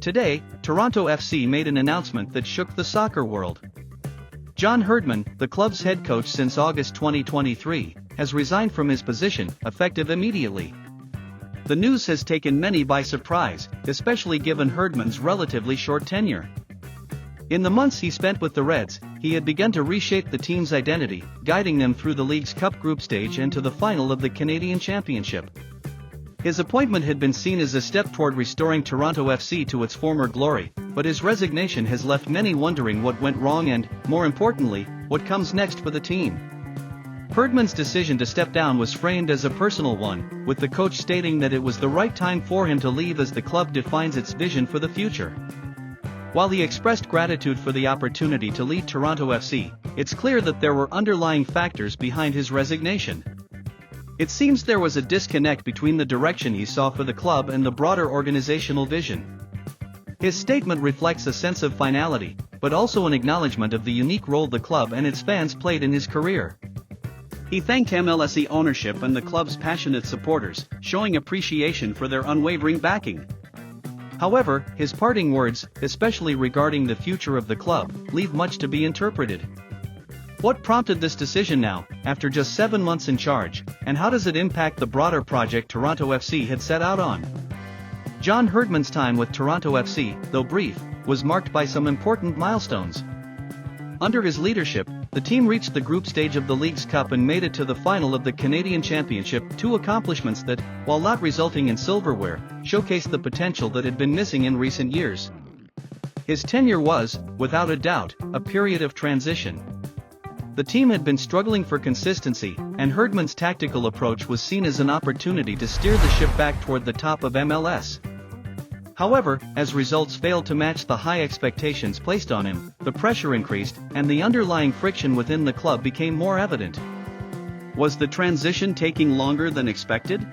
Today, Toronto FC made an announcement that shook the soccer world. John Herdman, the club's head coach since August 2023, has resigned from his position, effective immediately. The news has taken many by surprise, especially given Herdman's relatively short tenure. In the months he spent with the Reds, he had begun to reshape the team's identity, guiding them through the League's Cup group stage and to the final of the Canadian Championship. His appointment had been seen as a step toward restoring Toronto FC to its former glory, but his resignation has left many wondering what went wrong and, more importantly, what comes next for the team. Herdman's decision to step down was framed as a personal one, with the coach stating that it was the right time for him to leave as the club defines its vision for the future. While he expressed gratitude for the opportunity to lead Toronto FC, it's clear that there were underlying factors behind his resignation. It seems there was a disconnect between the direction he saw for the club and the broader organizational vision. His statement reflects a sense of finality, but also an acknowledgement of the unique role the club and its fans played in his career. He thanked MLS ownership and the club's passionate supporters, showing appreciation for their unwavering backing. However, his parting words, especially regarding the future of the club, leave much to be interpreted. What prompted this decision now, after just 7 months in charge, and how does it impact the broader project Toronto FC had set out on? John Herdman's time with Toronto FC, though brief, was marked by some important milestones. Under his leadership, the team reached the group stage of the League's Cup and made it to the final of the Canadian Championship, two accomplishments that, while not resulting in silverware, showcased the potential that had been missing in recent years. His tenure was, without a doubt, a period of transition. The team had been struggling for consistency, and Herdman's tactical approach was seen as an opportunity to steer the ship back toward the top of MLS. However, as results failed to match the high expectations placed on him, the pressure increased, and the underlying friction within the club became more evident. Was the transition taking longer than expected?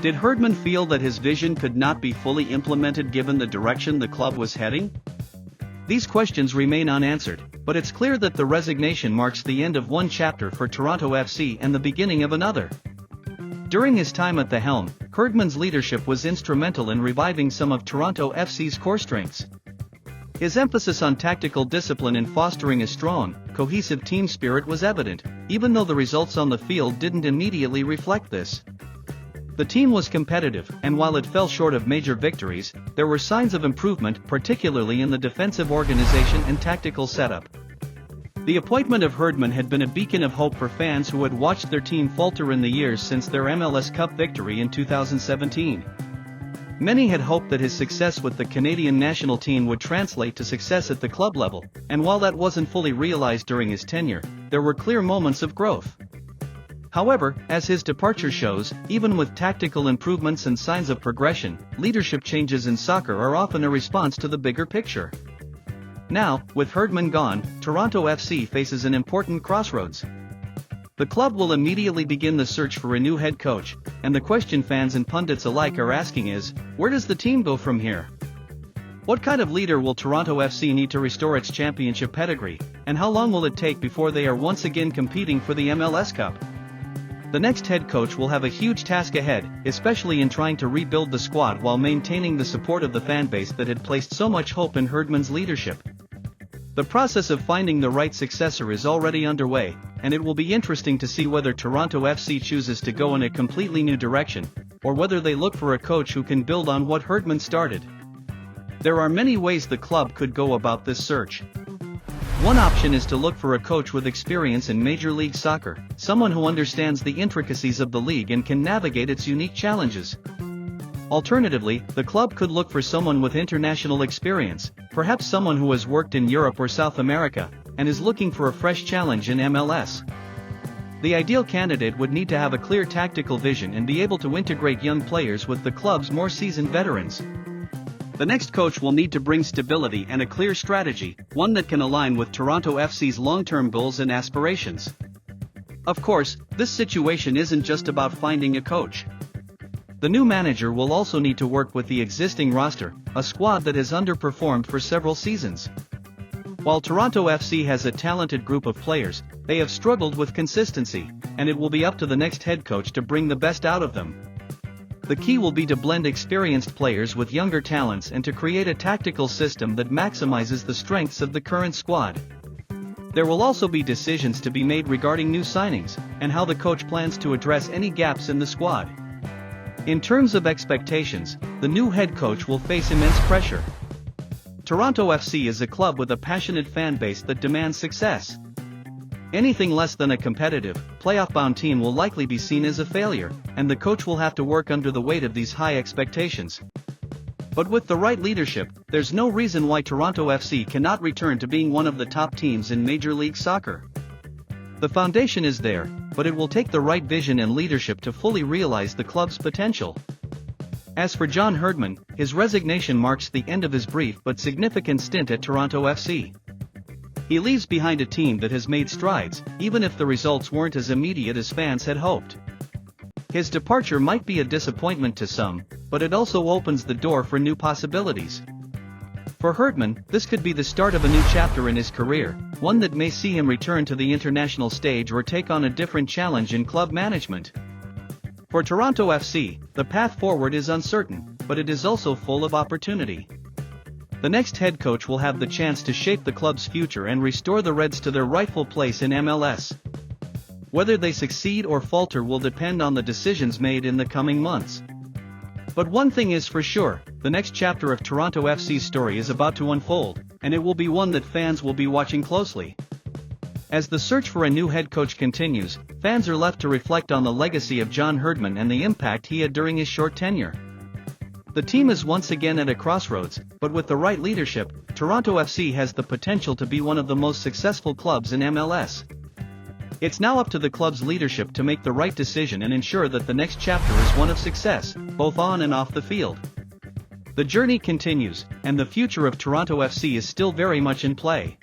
Did Herdman feel that his vision could not be fully implemented given the direction the club was heading? These questions remain unanswered, but it's clear that the resignation marks the end of one chapter for Toronto FC and the beginning of another. During his time at the helm, Herdman's leadership was instrumental in reviving some of Toronto FC's core strengths. His emphasis on tactical discipline and fostering a strong, cohesive team spirit was evident, even though the results on the field didn't immediately reflect this. The team was competitive, and while it fell short of major victories, there were signs of improvement, particularly in the defensive organization and tactical setup. The appointment of Herdman had been a beacon of hope for fans who had watched their team falter in the years since their MLS Cup victory in 2017. Many had hoped that his success with the Canadian national team would translate to success at the club level, and while that wasn't fully realized during his tenure, there were clear moments of growth. However, as his departure shows, even with tactical improvements and signs of progression, leadership changes in soccer are often a response to the bigger picture. Now, with Herdman gone, Toronto FC faces an important crossroads. The club will immediately begin the search for a new head coach, and the question fans and pundits alike are asking is, where does the team go from here? What kind of leader will Toronto FC need to restore its championship pedigree, and how long will it take before they are once again competing for the MLS Cup? The next head coach will have a huge task ahead, especially in trying to rebuild the squad while maintaining the support of the fanbase that had placed so much hope in Herdman's leadership. The process of finding the right successor is already underway, and it will be interesting to see whether Toronto FC chooses to go in a completely new direction, or whether they look for a coach who can build on what Herdman started. There are many ways the club could go about this search. One option is to look for a coach with experience in Major League Soccer, someone who understands the intricacies of the league and can navigate its unique challenges. Alternatively, the club could look for someone with international experience, perhaps someone who has worked in Europe or South America, and is looking for a fresh challenge in MLS. The ideal candidate would need to have a clear tactical vision and be able to integrate young players with the club's more seasoned veterans. The next coach will need to bring stability and a clear strategy, one that can align with Toronto FC's long-term goals and aspirations. Of course, this situation isn't just about finding a coach. The new manager will also need to work with the existing roster, a squad that has underperformed for several seasons. While Toronto FC has a talented group of players, they have struggled with consistency, and it will be up to the next head coach to bring the best out of them. The key will be to blend experienced players with younger talents and to create a tactical system that maximizes the strengths of the current squad. There will also be decisions to be made regarding new signings, and how the coach plans to address any gaps in the squad. In terms of expectations, the new head coach will face immense pressure. Toronto FC is a club with a passionate fan base that demands success. Anything less than a competitive, playoff-bound team will likely be seen as a failure, and the coach will have to work under the weight of these high expectations. But with the right leadership, there's no reason why Toronto FC cannot return to being one of the top teams in Major League Soccer. The foundation is there, but it will take the right vision and leadership to fully realize the club's potential. As for John Herdman, his resignation marks the end of his brief but significant stint at Toronto FC. He leaves behind a team that has made strides, even if the results weren't as immediate as fans had hoped. His departure might be a disappointment to some, but it also opens the door for new possibilities. For Herdman, this could be the start of a new chapter in his career, one that may see him return to the international stage or take on a different challenge in club management. For Toronto FC, the path forward is uncertain, but it is also full of opportunity. The next head coach will have the chance to shape the club's future and restore the Reds to their rightful place in MLS. Whether they succeed or falter will depend on the decisions made in the coming months. But one thing is for sure, the next chapter of Toronto FC's story is about to unfold, and it will be one that fans will be watching closely. As the search for a new head coach continues, fans are left to reflect on the legacy of John Herdman and the impact he had during his short tenure. The team is once again at a crossroads, but with the right leadership, Toronto FC has the potential to be one of the most successful clubs in MLS. It's now up to the club's leadership to make the right decision and ensure that the next chapter is one of success, both on and off the field. The journey continues, and the future of Toronto FC is still very much in play.